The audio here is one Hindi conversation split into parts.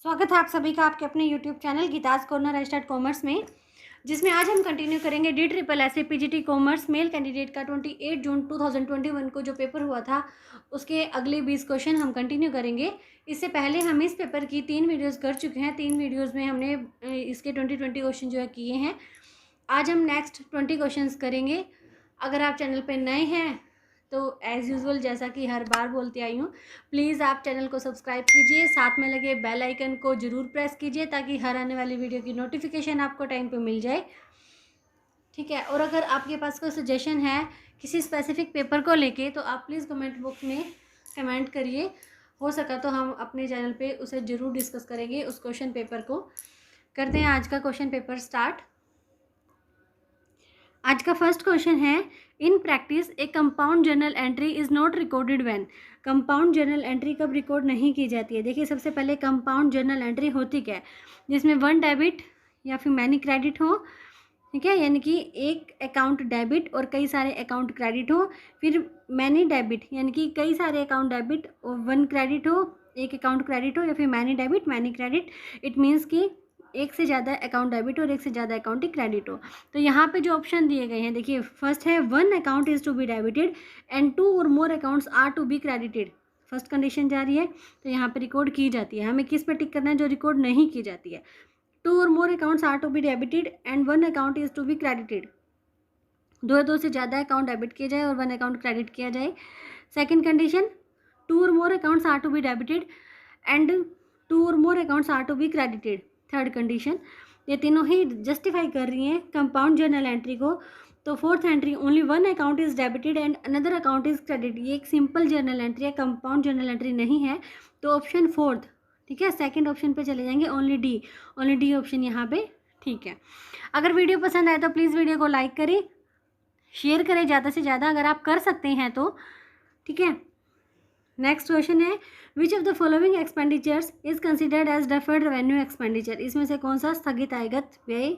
स्वागत है आप सभी का आपके अपने YouTube channel Geeta's corner start commerce में, जिसमें आज हम कंटिन्यू करेंगे DSSS PGT commerce male candidate का 28 जून 2021 को जो पेपर हुआ था उसके अगले 20 क्वेश्चन हम कंटिन्यू करेंगे। इससे पहले हम इस पेपर की 3 वीडियोस कर चुके हैं। 3 वीडियोस में हमने इसके 20 क्वेश्चन जो है किए हैं। आज हम नेक्स्ट 20 क्वेश्चन करेंगे। अगर आप चैनल पर नए हैं तो एज़ यूजुअल जैसा कि हर बार बोलती आई हूँ, प्लीज़ आप चैनल को सब्सक्राइब कीजिए, साथ में लगे बेल आइकन को ज़रूर प्रेस कीजिए ताकि हर आने वाली वीडियो की नोटिफिकेशन आपको टाइम पे मिल जाए। ठीक है। और अगर आपके पास कोई सजेशन है किसी स्पेसिफिक पेपर को लेके तो आप प्लीज़ कमेंट बॉक्स में कमेंट करिए। हो सका तो हम अपने चैनल पे उसे ज़रूर डिस्कस करेंगे, उस क्वेश्चन पेपर को। करते हैं आज का क्वेश्चन पेपर स्टार्ट। आज का फर्स्ट क्वेश्चन है, in practice A compound journal entry is not recorded when. Compound journal entry कब रिकॉर्ड नहीं की जाती है? देखिए, सबसे पहले कंपाउंड जर्नल एंट्री होती क्या है, जिसमें 1 डेबिट या फिर मैनी क्रेडिट हो। ठीक है, यानी कि एक अकाउंट डेबिट और कई सारे अकाउंट क्रेडिट हो। फिर मैनी डेबिट यानी कि कई सारे अकाउंट डेबिट और 1 क्रेडिट हो, एक अकाउंट क्रेडिट हो, या फिर many debit many credit. It means कि एक से ज़्यादा अकाउंट डेबिट और एक से ज़्यादा अकाउंट क्रेडिट हो। तो यहाँ पे जो ऑप्शन दिए गए हैं, देखिए फर्स्ट है 1 account is to be debited and 2 or more accounts are to be credited. First condition जा रही है तो यहाँ पे रिकॉर्ड की जाती है। हमें किस पे टिक करना है? जो रिकॉर्ड नहीं की जाती है। 2 or more accounts are to be debited and 1 account is to be credited. दो से ज़्यादा अकाउंट डेबिट किया जाए और 1 अकाउंट क्रेडिट किया जाए। Second condition, 2 or more accounts are to be debited and 2 or more accounts are to be credited. Third condition, ये तीनों ही जस्टिफाई कर रही हैं कंपाउंड जर्नल एंट्री को। तो fourth entry, only 1 account is debited and another account is credit. ये एक सिंपल जर्नल एंट्री है, कंपाउंड जर्नल एंट्री नहीं है। तो ऑप्शन फोर्थ, ठीक है, सेकंड ऑप्शन पे चले जाएंगे, ओनली डी ऑप्शन यहाँ पे ठीक है। अगर वीडियो पसंद आए तो प्लीज़ वीडियो को लाइक करें, शेयर करें ज़्यादा से ज़्यादा अगर आप कर सकते हैं तो। ठीक है। नेक्स्ट क्वेश्चन है, which of the following expenditures is considered as deferred revenue expenditure. इसमें से कौन सा स्थगित आयगत व्यय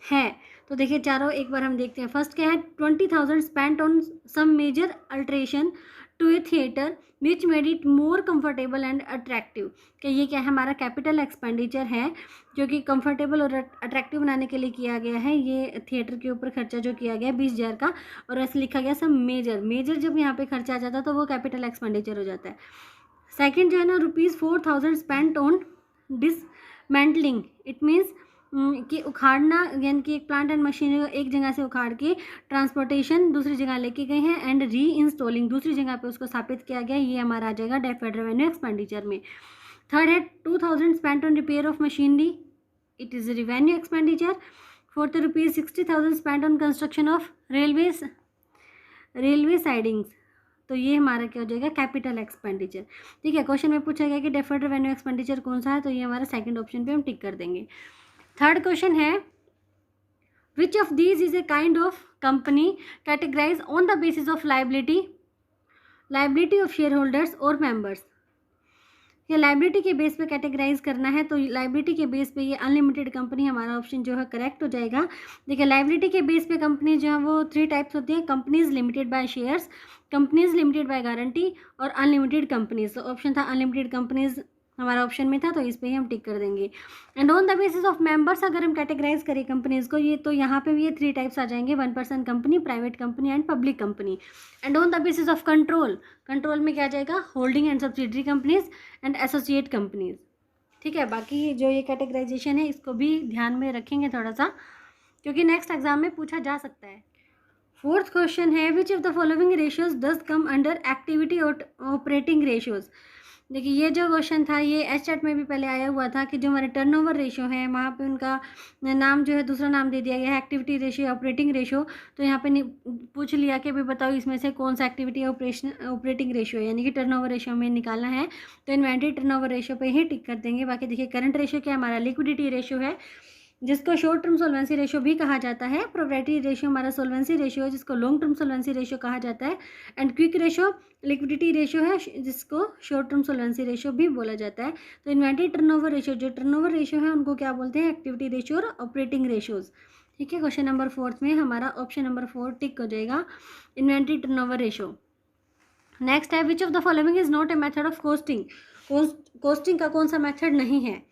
है? तो देखिए चारों एक बार हम देखते हैं। फर्स्ट क्या है, 20,000 spent on some major alteration to a theatre which made it more comfortable and attractive. कि ये क्या है? हमारा कैपिटल एक्सपेंडिचर है जो कि कंफर्टेबल और अट्रैक्टिव बनाने के लिए किया गया है। ये थिएटर के ऊपर खर्चा जो किया गया 20,000 का, और ऐसे लिखा गया सब मेजर जब यहाँ पे खर्चा आ जाता है तो वो कैपिटल एक्सपेंडिचर हो जाता है। सेकेंड जो है ना, ₹4,000 spent on dismantling. It means कि उखाड़ना, यानी कि एक प्लांट एंड मशीनरी को एक जगह से उखाड़ के ट्रांसपोर्टेशन दूसरी जगह लेके गए हैं एंड री इंस्टॉलिंग, दूसरी जगह पे उसको स्थापित किया गया। ये हमारा आ जाएगा डेफर्ड रेवेन्यू एक्सपेंडिचर में। थर्ड है 2,000 spent on repair of machinery, it is revenue expenditure. Fourth ₹60,000 spent on construction of railway sidings, तो ये हमारा क्या हो जाएगा? Capital expenditure. ठीक है। क्वेश्चन में पूछा गया कि डेफर्ड रेवेन्यू एक्सपेंडिचर कौन सा है, तो ये हमारा सेकंड ऑप्शन पे हम टिक कर देंगे। थर्ड क्वेश्चन है, which of these is a kind of company categorise on the basis of liability of shareholders और मेंबर्स। ये लाइबिलिटी के बेस पे कैटेगराइज करना है, तो लाइबिलिटी के बेस पे ये अनलिमिटेड कंपनी हमारा ऑप्शन जो है करेक्ट हो जाएगा। देखिए, लाइबिलिटी के बेस पे कंपनी जो है वो 3 टाइप्स होती है, companies limited by shares, companies limited by guarantee और अनलिमिटेड कंपनीज। तो ऑप्शन था अनलिमिटेड कंपनीज, हमारा ऑप्शन में था, तो इस पे ही हम टिक कर देंगे। And on the basis of members अगर हम कैटेगराइज करें कंपनीज को, ये तो यहाँ पे भी ये 3 टाइप्स आ जाएंगे, 1 person company, private company and public company. And on the basis of control में क्या आ जाएगा? Holding and subsidiary companies and associate companies. ठीक है। बाकी जो ये कैटेगराइजेशन है इसको भी ध्यान में रखेंगे थोड़ा सा, क्योंकि नेक्स्ट एग्जाम में पूछा जा सकता है। फोर्थ क्वेश्चन है, which of the following ratios does come under activity operating ratios. देखिए, ये जो क्वेश्चन था ये एचटेट में भी पहले आया हुआ था कि जो हमारे टर्नओवर रेशियो है वहाँ पे उनका नाम जो है दूसरा नाम दे दिया गया है, एक्टिविटी रेशियो, ऑपरेटिंग रेशियो। तो यहाँ पे पूछ लिया कि भाई बताओ इसमें से कौन सा एक्टिविटी ऑपरेटिंग रेशियो यानी कि टर्नओवर रेशियो में निकालना है, तो इन्वेंटरी टर्नओवर रेशियो पे ही टिक कर देंगे। बाकी देखिए, करंट रेशियो क्या हमारा लिक्विडिटी रेशियो है, जिसको शॉर्ट टर्म सोल्वेंसी रेशियो भी कहा जाता है। प्रोप्राइटरी रेशियो हमारा सोल्वेंसी रेशियो है, जिसको लॉन्ग टर्म सोल्वेंसी रेशियो कहा जाता है। And quick ratio liquidity ratio है, जिसको शॉर्ट टर्म सोल्वेंसी रेशियो भी बोला जाता है। तो इन्वेंटरी टर्नओवर रेशियो, जो टर्नओवर रेशियो है उनको क्या बोलते हैं? एक्टिविटी रेशियो और ऑपरेटिंग रेशियोज। ठीक है। क्वेश्चन नंबर 4 में हमारा ऑप्शन नंबर 4 टिक हो जाएगा, इन्वेंटरी टर्नओवर रेशियो। नेक्स्ट है, which of the following is not a method of costing. Costing का कौन सा मेथड नहीं है?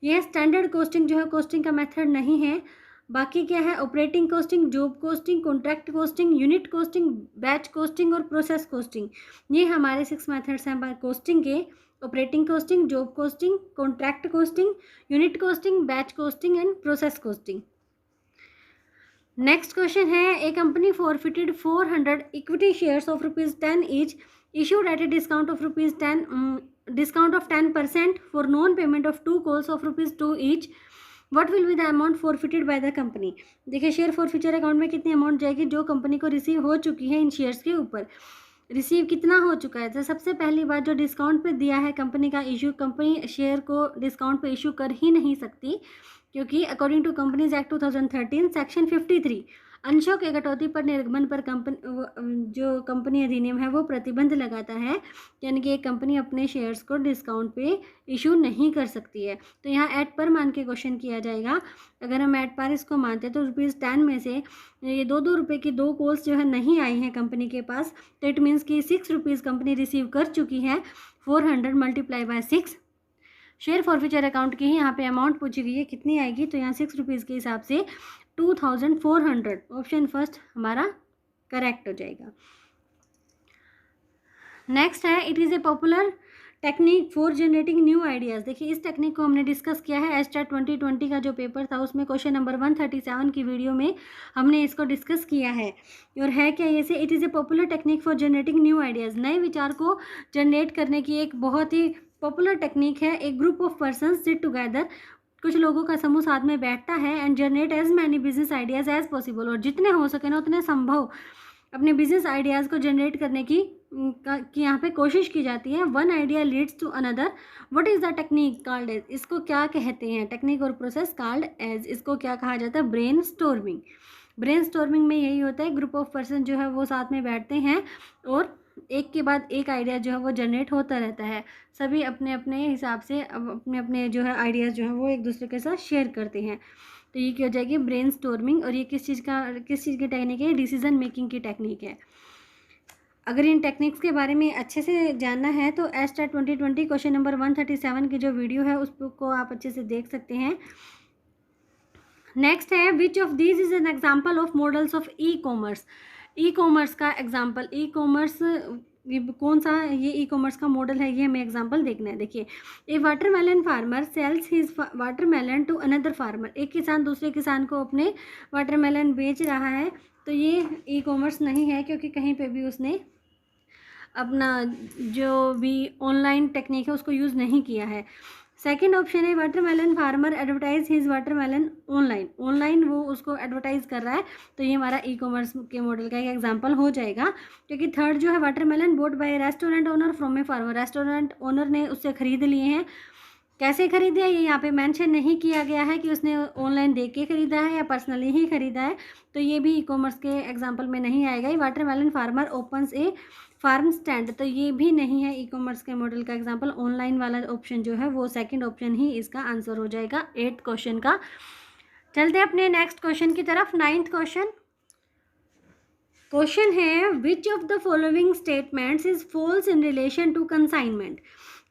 ये स्टैंडर्ड कॉस्टिंग जो है कॉस्टिंग का मेथड नहीं है। बाकी क्या है, operating costing, job costing, contract costing, unit costing, batch costing और प्रोसेस कॉस्टिंग, ये हमारे 6 मेथड्स हैं कॉस्टिंग के। Operating costing, job costing, contract costing, unit costing, batch costing and process costing. Next question है, a company forfeited 400 equity shares of ₹10 each issued at a discount of discount of 10% for non-payment of 2 calls of ₹2 each. What will be the amount forfeited by the company? देखिए शेयर फॉरफिचर अकाउंट में कितनी अमाउंट जाएगी जो कंपनी को रिसीव हो चुकी है इन शेयर्स के ऊपर। रिसीव कितना हो चुका है, तो सबसे पहली बात जो डिस्काउंट पे दिया है कंपनी का इशू, कंपनी शेयर को डिस्काउंट पे इशू कर ही नहीं सकती, क्योंकि according to companies act 2013 section 53 अंशों के कटौती पर निर्गमन पर जो कंपनी अधिनियम है वो प्रतिबंध लगाता है, यानी कि एक कंपनी अपने शेयर्स को डिस्काउंट पे इशू नहीं कर सकती है। तो यहाँ एट पर मान के क्वेश्चन किया जाएगा। अगर हम एट पर इसको मानते हैं तो ₹10 में से ये 2-2 रुपये की 2 कॉल्स जो है नहीं आई हैं कंपनी के पास, तो इट मीन्स कि ₹6 कंपनी रिसीव कर चुकी है। 400 multiply by 6 share forfeiture account की ही यहाँ पे अमाउंट पूछी गई है, कितनी आएगी, तो यहाँ ₹6 के हिसाब से 2400। ऑप्शन फर्स्ट हमारा करेक्ट हो जाएगा। नेक्स्ट है, it is A popular technique for generating new ideas. देखिए इस टेक्निक को हमने डिस्कस किया है एस्टेट 2020 का जो पेपर था उसमें क्वेश्चन नंबर 137 की वीडियो में हमने इसको डिस्कस किया है। और है क्या ये से, it is A popular technique for generating new ideas, नए विचार को जनरेट करने की एक बहुत ही पॉपुलर टेक्निक है। एक group of person sit together, कुछ लोगों का समूह साथ में बैठता है, and generate as many business ideas as possible, और जितने हो सके ना उतने संभव अपने बिजनेस आइडियाज़ को जनरेट करने की यहाँ पे कोशिश की जाती है। One idea leads to another, what is the technique called as, इसको क्या कहते हैं, टेक्निक और प्रोसेस कॉल्ड एज, इसको क्या कहा जाता है, ब्रेन स्टॉर्मिंग। ब्रेन स्टॉर्मिंग में यही होता है, ग्रुप ऑफ पर्सन जो है वो साथ में बैठते हैं और एक के बाद एक आइडिया जो है वो जनरेट होता रहता है। सभी अपने अपने हिसाब से अपने अपने जो है आइडियाज़ जो है वो एक दूसरे के साथ शेयर करते हैं। तो ये क्या हो जाएगी, ब्रेन स्टॉर्मिंग। और ये किस चीज़ की टेक्निक है, डिसीजन मेकिंग की टेक्निक है। अगर इन टेक्निक्स के बारे में अच्छे से जानना है तो एस्टेट 2020 क्वेश्चन नंबर 137 की जो वीडियो है उसको आप अच्छे से देख सकते हैं। नेक्स्ट है, which of these is an example of models of e commerce. E commerce का एग्जाम्पल, ई कॉमर्स कौन सा ये ई कॉमर्स का मॉडल है, ये हमें एग्जाम्पल देखना है। देखिए, a watermelon farmer sells his watermelon to another farmer, एक किसान दूसरे किसान को अपने वाटरमेलन बेच रहा है, तो ये ई कॉमर्स नहीं है, क्योंकि कहीं पे भी उसने अपना जो भी ऑनलाइन टेक्निक है उसको यूज़ नहीं किया है। सेकेंड ऑप्शन है, watermelon farmer advertise his watermelon online, online वो उसको एडवर्टाइज कर रहा है, तो ये हमारा ई कॉमर्स के मॉडल का एक एग्जांपल हो जाएगा। क्योंकि थर्ड जो है, watermelon bought by restaurant owner from a farmer, restaurant owner ने उससे ख़रीद लिए हैं। कैसे खरीदा ये यहाँ पे मेंशन नहीं किया गया है कि उसने ऑनलाइन देख के ख़रीदा है या पर्सनली ही ख़रीदा है, तो ये भी ई कॉमर्स के एग्जाम्पल में नहीं आएगा। वाटरमेलन फार्मर ओपन्स ए फार्म स्टैंड, तो ये भी नहीं है ई कॉमर्स के मॉडल का एग्जांपल। ऑनलाइन वाला ऑप्शन जो है वो सेकंड ऑप्शन ही इसका आंसर हो जाएगा 8th क्वेश्चन का। चलते हैं अपने नेक्स्ट क्वेश्चन की तरफ। 9th क्वेश्चन है, which of the following statements is false in relation to consignment.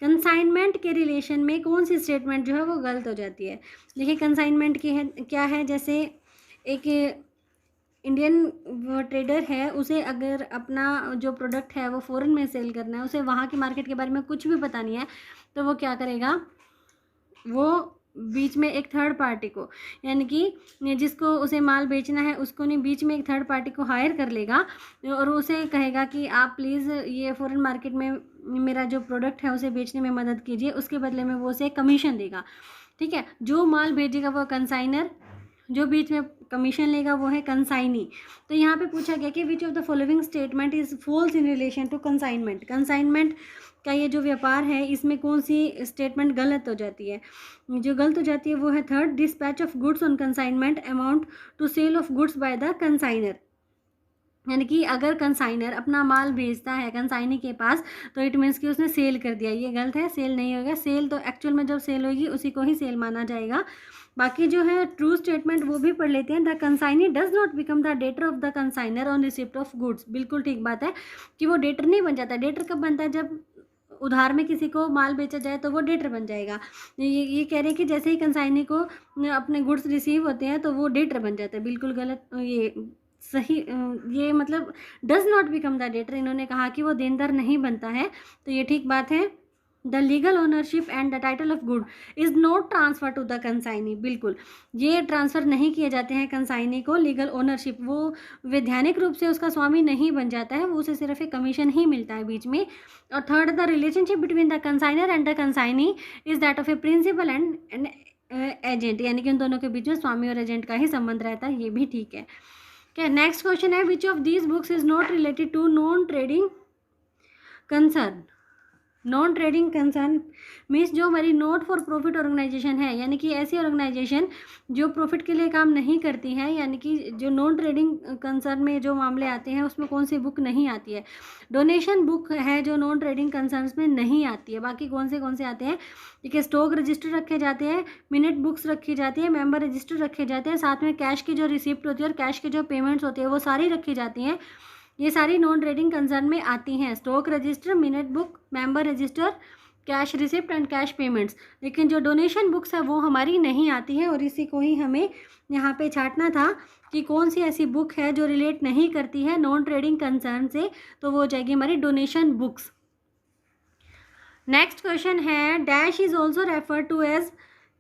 Consignment के रिलेशन में कौन सी स्टेटमेंट जो है वो गलत हो जाती है। देखिए कंसाइनमेंट की है क्या है, जैसे एक इंडियन ट्रेडर है, उसे अगर अपना जो प्रोडक्ट है वो फ़ॉरेन में सेल करना है, उसे वहाँ की मार्केट के बारे में कुछ भी पता नहीं है, तो वो क्या करेगा, वो बीच में एक थर्ड पार्टी को, यानी कि जिसको उसे माल बेचना है उसको नहीं, बीच में एक थर्ड पार्टी को हायर कर लेगा और उसे कहेगा कि आप प्लीज़ ये फ़ॉरेन मार्केट में मेरा जो प्रोडक्ट है उसे बेचने में मदद कीजिए, उसके बदले में वो उसे कमीशन देगा। ठीक है, जो माल भेजेगा वो कंसाइनर, जो बीच में कमीशन लेगा वो है कंसाइनी। तो यहाँ पे पूछा गया कि which of the following statement is false in relation to consignment. Consignment का ये जो व्यापार है इसमें कौन सी स्टेटमेंट गलत हो जाती है। जो गलत हो जाती है वो है third, dispatch of goods on consignment amount to sale of goods by the consignor. यानी कि अगर कंसाइनर अपना माल भेजता है कंसाइनी के पास तो इट मीन्स कि उसने सेल कर दिया, ये गलत है, सेल नहीं होगा। सेल तो एक्चुअल में जब सेल होगी उसी को ही सेल माना जाएगा। बाकी जो है ट्रू स्टेटमेंट वो भी पढ़ लेते हैं। The consignee does not become the debtor of the consignor on receipt of goods. बिल्कुल ठीक बात है कि वो डेटर नहीं बन जाता। डेटर कब बनता है, जब उधार में किसी को माल बेचा जाए तो वो डेटर बन जाएगा। ये कह रहे हैं कि जैसे ही कंसाइनी को अपने गुड्स रिसीव होते हैं तो वो डेटर बन जाता है। बिल्कुल गलत, ये सही, ये मतलब does not become the debtor. इन्होंने कहा कि वो देनदार नहीं बनता है, तो ये ठीक बात है। The legal ownership and the title of good is not transfer to the consignee. बिल्कुल, ये ट्रांसफ़र नहीं किए जाते हैं कंसाइनी को। लीगल ओनरशिप, वो वैधानिक रूप से उसका स्वामी नहीं बन जाता है, वो उसे सिर्फ एक कमीशन ही मिलता है बीच में। और third, the relationship between the consignor and the consignee is that of a principal and agent, यानी कि उन दोनों के बीच में स्वामी और एजेंट का ही संबंध रहता है। ये भी ठीक है। क्या नेक्स्ट क्वेश्चन है, which of these books is not related to non trading concern. Non trading concern means जो हमारी नॉट फॉर प्रॉफिट ऑर्गेनाइजेशन है, यानी कि ऐसी ऑर्गेनाइजेशन जो प्रॉफिट के लिए काम नहीं करती है, यानी कि जो नॉन ट्रेडिंग कंसर्न में जो मामले आते हैं उसमें कौन सी बुक नहीं आती है। डोनेशन बुक है जो नॉन ट्रेडिंग कंसर्न्स में नहीं आती है। बाकी कौन से आते हैं, देखिए स्टॉक रजिस्टर रखे जाते हैं, मिनट बुक्स रखी जाती है, मेंबर रजिस्टर रखे जाते हैं, साथ में कैश की जो रिसिप्ट होती है और कैश के जो पेमेंट्स होते हैं वो सारी रखी जाती हैं। ये सारी नॉन ट्रेडिंग कंसर्न में आती हैं, stock register, minute book, member register, cash receipt and cash payments. लेकिन जो डोनेशन बुक्स है वो हमारी नहीं आती है, और इसी को ही हमें यहाँ पे छांटना था कि कौन सी ऐसी बुक है जो रिलेट नहीं करती है नॉन ट्रेडिंग कंसर्न से, तो वो हो जाएगी हमारी डोनेशन बुक्स। नेक्स्ट क्वेश्चन है, dash is also refer to as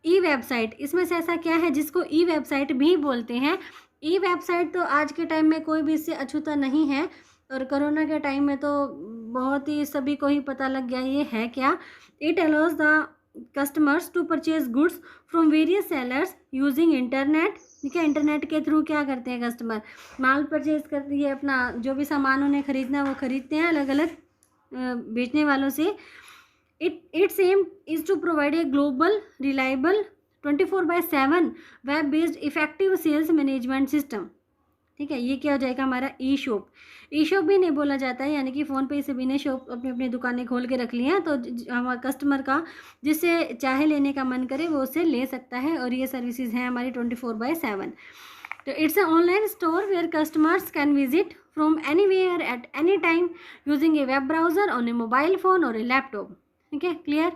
e website. इसमें से ऐसा क्या है जिसको ई वेबसाइट भी बोलते हैं। ई वेबसाइट तो आज के टाइम में कोई भी इससे अछूता नहीं है, और कोरोना के टाइम में तो बहुत ही सभी को ही पता लग गया ये है क्या। It allows the customers to purchase goods from various sellers using internet. ठीक है, इंटरनेट के थ्रू क्या करते हैं कस्टमर, माल परचेज करती है, अपना जो भी सामान उन्हें खरीदना है वो खरीदते हैं अलग अलग बेचने वालों से। Its aim is to provide a global, reliable, 24/7 web based effective sales management system. ठीक है, ये क्या हो जाएगा हमारा ई शॉप। ई शॉप भी नहीं बोला जाता है, यानी कि फ़ोन पे से भी ने शॉप अपनी अपनी दुकानें खोल के रख ली हैं, तो हमारा कस्टमर का जिससे चाहे लेने का मन करे वो उससे ले सकता है, और ये सर्विसेज हैं हमारी 24/7। तो it's a online store where customers can visit from anywhere at any time using a web browser on a mobile phone और ए लैपटॉप। ठीक है, क्लियर।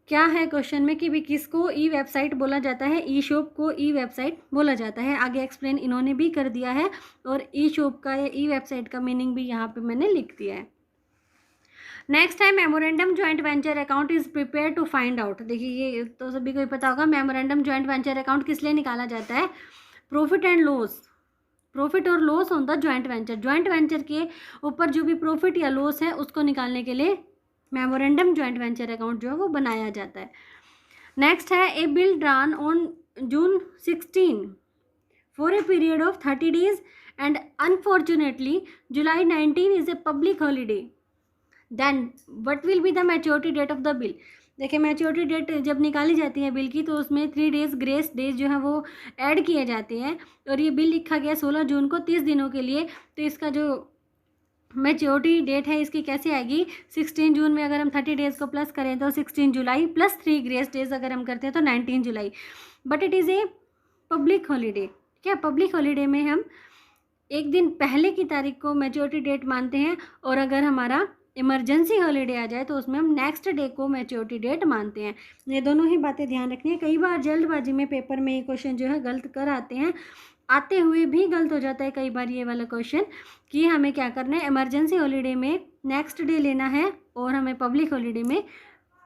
क्या है क्वेश्चन में कि भी किसको ई वेबसाइट बोला जाता है, ई शॉप को ई वेबसाइट बोला जाता है। आगे एक्सप्लेन इन्होंने भी कर दिया है, और ई शॉप का या ई वेबसाइट का मीनिंग भी यहाँ पे मैंने लिख दिया है। नेक्स्ट है, memorandum joint venture account is prepare to find out. देखिए ये तो सभी को ही पता होगा, मेमोरेंडम जॉइंट वेंचर अकाउंट किस लिए निकाला जाता है, प्रॉफिट एंड लॉस, प्रॉफिट और loss on the joint venture. Joint venture के ऊपर जो भी प्रॉफिट या लॉस है उसको निकालने के लिए मेमोरेंडम जॉइंट वेंचर अकाउंट जो है वो बनाया जाता है। नेक्स्ट है, a bill drawn on June 16 for a period of 30 days and unfortunately July 19 is a public holiday, then what will be the maturity date of the bill. देखिए मैच्योरिटी डेट जब निकाली जाती है बिल की तो उसमें 3 days ग्रेस डेज जो है वो ऐड किए जाते हैं, और ये बिल लिखा गया 16 जून को 30 दिनों के लिए। तो इसका जो मैच्योरिटी डेट है इसकी कैसे आएगी, 16 जून में अगर हम 30 डेज़ को प्लस करें तो 16 जुलाई प्लस 3 ग्रेस डेज अगर हम करते हैं तो 19 जुलाई। But it is a public holiday. क्या पब्लिक हॉलीडे में हम एक दिन पहले की तारीख को मैच्योरिटी डेट मानते हैं, और अगर हमारा इमरजेंसी हॉलीडे आ जाए तो उसमें हम नेक्स्ट डे को मैच्योरिटी डेट मानते हैं। ये दोनों ही बातें ध्यान रखनी है। कई बार जल्दबाजी में पेपर में ये क्वेश्चन जो है गलत कर आते हैं, आते हुए भी गलत हो जाता है कई बार ये वाला क्वेश्चन, कि हमें क्या करना है, इमरजेंसी हॉलीडे में नेक्स्ट डे लेना है, और हमें पब्लिक हॉलीडे में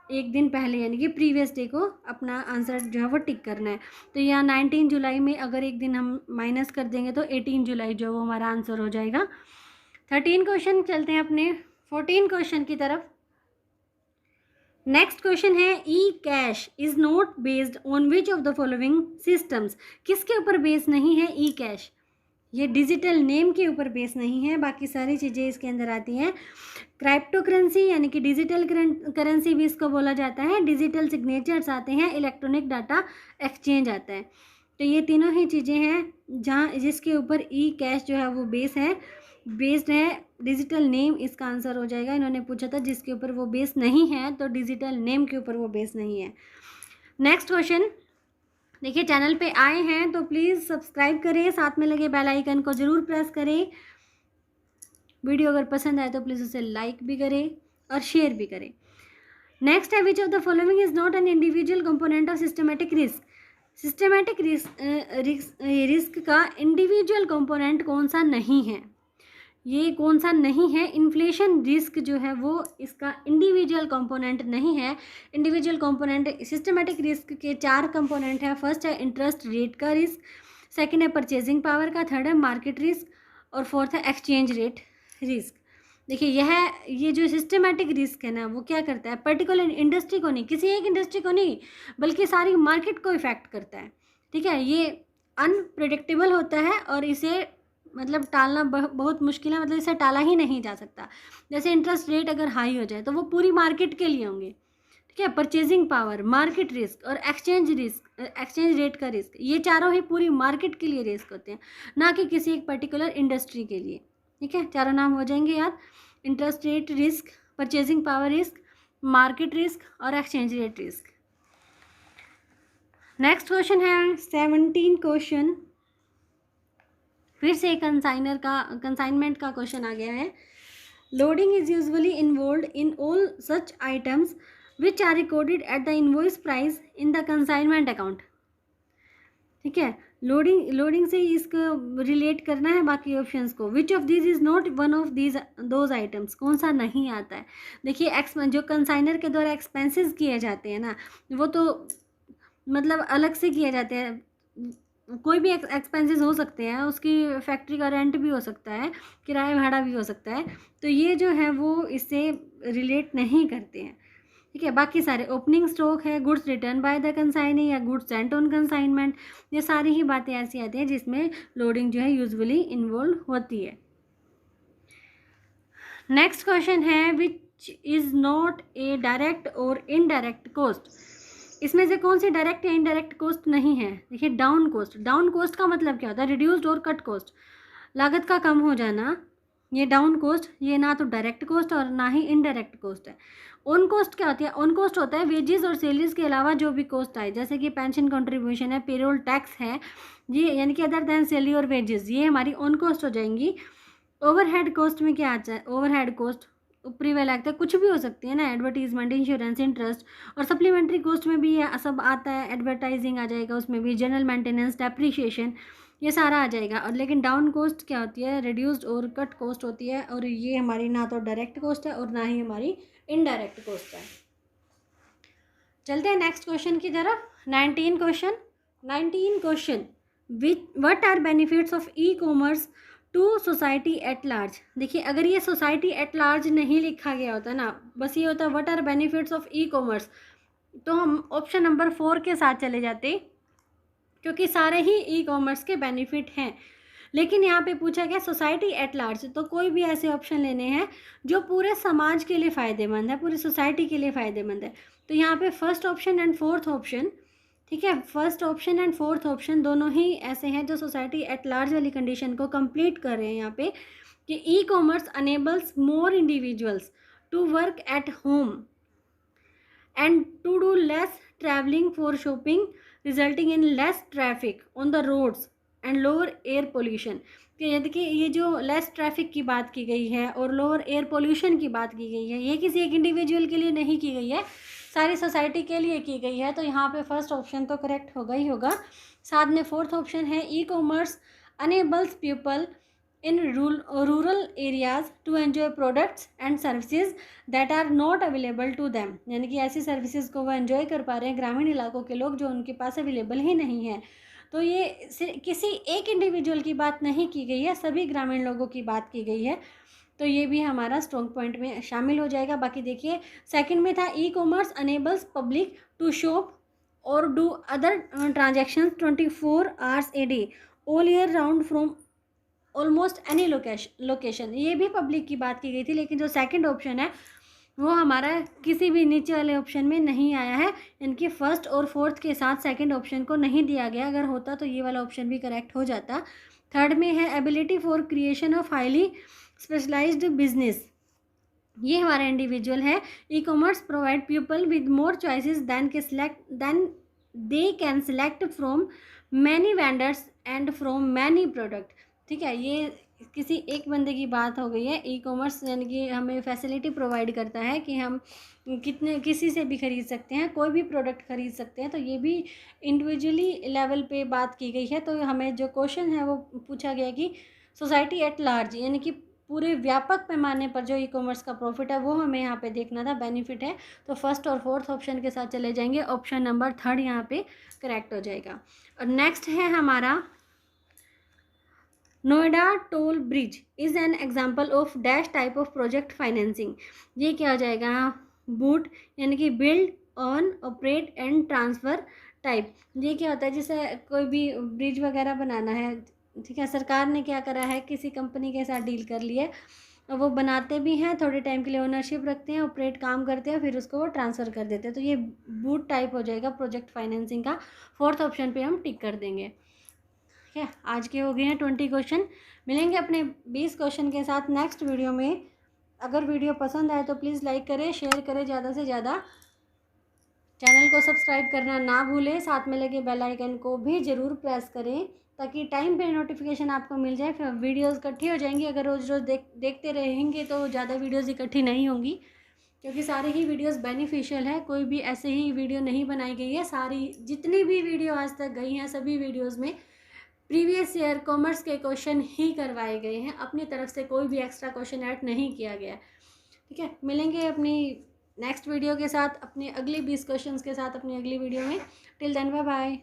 एक दिन पहले यानी कि प्रीवियस डे को अपना आंसर जो है वो टिक करना है। तो यहाँ 19 जुलाई में अगर एक दिन हम माइनस कर देंगे तो 18 जुलाई जो वो हमारा आंसर हो जाएगा। 13 क्वेश्चन चलते हैं अपने 14 क्वेश्चन की तरफ। नेक्स्ट क्वेश्चन है, e cash is not based on which of the following systems. किसके ऊपर बेस नहीं है ई कैश, ये डिजिटल नेम के ऊपर बेस नहीं है, बाकी सारी चीज़ें इसके अंदर आती हैं। क्राइप्टो करेंसी यानी कि डिजिटल करेंसी भी इसको बोला जाता है, डिजिटल सिग्नेचर्स आते हैं, इलेक्ट्रॉनिक डाटा एक्सचेंज आता है। तो ये तीनों ही चीज़ें हैं जहाँ जिसके ऊपर ई कैश जो है वो बेस्ड है। डिजिटल नेम इसका आंसर हो जाएगा। इन्होंने पूछा था जिसके ऊपर वो बेस नहीं है, तो डिजिटल नेम के ऊपर वो बेस नहीं है। नेक्स्ट क्वेश्चन, देखिए चैनल पे आए हैं तो प्लीज़ सब्सक्राइब करें, साथ में लगे बेल आइकन को ज़रूर प्रेस करें। वीडियो अगर पसंद आए तो प्लीज़ उसे लाइक भी करें, और शेयर भी करें। नेक्स्ट है which of the following is not an individual component of systematic risk. Systematic risk का इंडिविजुअल कंपोनेंट कौन सा नहीं है, ये कौन सा नहीं है? इन्फ्लेशन रिस्क जो है वो इसका इंडिविजुअल कंपोनेंट नहीं है। इंडिविजुअल कंपोनेंट सिस्टमेटिक रिस्क के 4 कंपोनेंट है। फर्स्ट है इंटरेस्ट रेट का रिस्क, सेकंड है परचेजिंग पावर का, थर्ड है मार्केट रिस्क और फोर्थ है एक्सचेंज रेट रिस्क। देखिए ये जो सिस्टमेटिक रिस्क है ना वो क्या करता है, पर्टिकुलर इंडस्ट्री को नहीं, किसी एक इंडस्ट्री को नहीं, बल्कि सारी मार्केट को इफेक्ट करता है। ठीक है, ये अनप्रिडिक्टेबल होता है और इसे मतलब टालना बहुत मुश्किल है, मतलब इसे टाला ही नहीं जा सकता। जैसे इंटरेस्ट रेट अगर हाई हो जाए तो वो पूरी मार्केट के लिए होंगे। ठीक है, परचेजिंग पावर, मार्केट रिस्क और एक्सचेंज रेट का रिस्क, ये चारों ही पूरी मार्केट के लिए रिस्क होते हैं, ना कि किसी एक पर्टिकुलर इंडस्ट्री के लिए। ठीक है, चारों नाम हो जाएंगे याद, interest rate risk, purchasing power risk, market risk और exchange rate risk. Next question है 17 क्वेश्चन, फिर से कंसाइनमेंट का क्वेश्चन आ गया है। Loading is usually involve in all such items which are recorded at the invoice price in the consignment account. ठीक है, लोडिंग से इसको रिलेट करना है बाकी ऑप्शंस को। Which of this is not one of these those items, कौन सा नहीं आता है? देखिए जो कंसाइनर के द्वारा एक्सपेंसेस किए जाते हैं ना, वो तो मतलब अलग से किए जाते हैं। कोई भी एक्सपेंसेस हो सकते हैं, उसकी फैक्ट्री का रेंट भी हो सकता है, किराया भाड़ा भी हो सकता है, तो ये जो है वो इससे रिलेट नहीं करते हैं। ठीक है, बाकी सारे ओपनिंग स्टॉक है, goods return by the consignee या गुड्स सेंट ऑन कंसाइनमेंट, ये सारी ही बातें ऐसी आती हैं जिसमें लोडिंग जो है यूजुअली इन्वॉल्व होती है। नेक्स्ट क्वेश्चन है which is not a direct और इनडायरेक्ट कॉस्ट। इसमें से कौन सी डायरेक्ट या इनडायरेक्ट कॉस्ट नहीं है? देखिए डाउन कॉस्ट, डाउन कॉस्ट का मतलब क्या होता है? रिड्यूस्ड और कट कॉस्ट, लागत का कम हो जाना, ये डाउन कॉस्ट, ये ना तो डायरेक्ट कॉस्ट और ना ही इनडायरेक्ट कॉस्ट है। ऑन कॉस्ट क्या होती है? ऑन कॉस्ट होता है वेजेस और सैलरीज के अलावा जो भी कॉस्ट आए, जैसे कि पेंशन कंट्रीब्यूशन है, पेरोल टैक्स है, ये यानी कि अदर दैन सैलरी और वेजेस, ये हमारी ऑन कॉस्ट हो जाएंगी। ओवरहेड कॉस्ट में क्या आता है? ओवरहेड कॉस्ट ऊपरी वाला लगता है, कुछ भी हो सकती है ना, एडवर्टीजमेंट, इंश्योरेंस, इंटरेस्ट, और सप्लीमेंट्री कॉस्ट में भी ये सब आता है, एडवर्टाइजिंग आ जाएगा, उसमें भी जनरल मेंटेनेंस, डेप्रिशिएशन, ये सारा आ जाएगा। और लेकिन डाउन कॉस्ट क्या होती है? रिड्यूस्ड और कट कॉस्ट होती है, और ये हमारी ना तो डायरेक्ट कॉस्ट है और ना ही हमारी इनडायरेक्ट कॉस्ट है। चलते हैं नेक्स्ट क्वेश्चन की तरफ। 19 question what are benefits of e commerce to society at large. देखिए अगर ये सोसाइटी एट लार्ज नहीं लिखा गया होता ना, बस ये होता what are benefits of e commerce, तो हम ऑप्शन नंबर 4 के साथ चले जाते, क्योंकि सारे ही ई कॉमर्स के बेनिफिट हैं। लेकिन यहाँ पे पूछा गया सोसाइटी एट लार्ज, तो कोई भी ऐसे ऑप्शन लेने हैं जो पूरे समाज के लिए फ़ायदेमंद है, पूरी सोसाइटी के लिए फ़ायदेमंद है। तो यहाँ पे first option and fourth option, ठीक है, first option and fourth option दोनों ही ऐसे हैं जो सोसाइटी एट लार्ज वाली कंडीशन को कंप्लीट कर रहे हैं यहाँ पे, कि e commerce enables more individuals to work at home and to do less travelling for shopping, resulting in less traffic on the roads and lower air pollution. यदि कि ये जो लेस ट्रैफिक की बात की गई है और लोअर एयर पोल्यूशन की बात की गई है, ये किसी एक इंडिविजुअल के लिए नहीं की गई है, सारी सोसाइटी के लिए की गई है। तो यहाँ पे फर्स्ट ऑप्शन तो करेक्ट होगा ही होगा। साथ में फोर्थ ऑप्शन है e commerce enables people in rural areas to enjoy products and services that are not available to them, यानी कि ऐसी सर्विसेज को वो एंजॉय कर पा रहे हैं ग्रामीण इलाकों के लोग जो उनके पास अवेलेबल ही नहीं है। तो ये किसी एक इंडिविजुअल की बात नहीं की गई है, सभी ग्रामीण लोगों की बात की गई है। तो ये भी हमारा स्ट्रॉन्ग पॉइंट में शामिल हो जाएगा। बाकी देखिए सेकंड में था e commerce enables public to shop or do other transactions 24 hours a day all year round from almost any location, ये भी पब्लिक की बात की गई थी। लेकिन जो सेकंड ऑप्शन है वो हमारा किसी भी नीचे वाले ऑप्शन में नहीं आया है, इनके फर्स्ट और फोर्थ के साथ सेकंड ऑप्शन को नहीं दिया गया। अगर होता तो ये वाला ऑप्शन भी करेक्ट हो जाता। थर्ड में है ability for creation of highly specialised business, ये हमारा इंडिविजुअल है। E commerce provide people with more choices than they can select from many vendors and from many product. ठीक है, ये किसी एक बंदे की बात हो गई है। ई कॉमर्स यानी कि हमें फैसिलिटी प्रोवाइड करता है कि हम किसी से भी ख़रीद सकते हैं, कोई भी प्रोडक्ट ख़रीद सकते हैं। तो ये भी इंडिविजुअली लेवल पे बात की गई है। तो हमें जो क्वेश्चन है वो पूछा गया कि सोसाइटी एट लार्ज यानी कि पूरे व्यापक पैमाने पर जो ई कॉमर्स का प्रॉफिट है वो हमें यहाँ पे देखना था, बेनिफिट है। तो फर्स्ट और फोर्थ ऑप्शन के साथ चले जाएंगे। ऑप्शन नंबर 3 यहाँ पे करेक्ट हो जाएगा। और नेक्स्ट है हमारा Noida toll bridge is an example of dash type of project financing. ये क्या हो जाएगा, बूट यानी कि build on operate and transfer type. ये क्या होता है, जैसे कोई भी ब्रिज वगैरह बनाना है, ठीक है, सरकार ने क्या करा है, किसी कंपनी के साथ डील कर लिया और वो बनाते भी हैं, थोड़े टाइम के लिए ओनरशिप रखते हैं, ऑपरेट काम करते हैं, फिर उसको वो ट्रांसफ़र कर देते हैं। तो ये बूट टाइप हो जाएगा प्रोजेक्ट फाइनेंसिंग का। फोर्थ ऑप्शन पे हम टिक कर देंगे। ठीक है, आज के हो गए हैं 20 क्वेश्चन। मिलेंगे अपने 20 क्वेश्चन के साथ नेक्स्ट वीडियो में। अगर वीडियो पसंद आए तो प्लीज़ लाइक करें, शेयर करें ज़्यादा से ज़्यादा। चैनल को सब्सक्राइब करना ना भूलें, साथ में लगे बेल आइकन को भी ज़रूर प्रेस करें ताकि टाइम पे नोटिफिकेशन आपको मिल जाए। फिर वीडियोस इकट्ठी हो जाएंगी। अगर रोज़ रोज़ देखते रहेंगे तो ज़्यादा वीडियोस इकट्ठी नहीं होंगी, क्योंकि सारी ही वीडियोस बेनिफिशियल है। कोई भी ऐसे ही वीडियो नहीं बनाई गई है। सारी जितनी भी वीडियो आज तक गई हैं सभी वीडियोज़ में प्रीवियस ईयर कॉमर्स के क्वेश्चन ही करवाए गए हैं। अपनी तरफ से कोई भी एक्स्ट्रा क्वेश्चन ऐड नहीं किया गया। ठीक है, मिलेंगे अपनी नेक्स्ट वीडियो के साथ, अपने अगले 20 क्वेश्चंस के साथ अपनी अगली वीडियो में। Till then bye bye.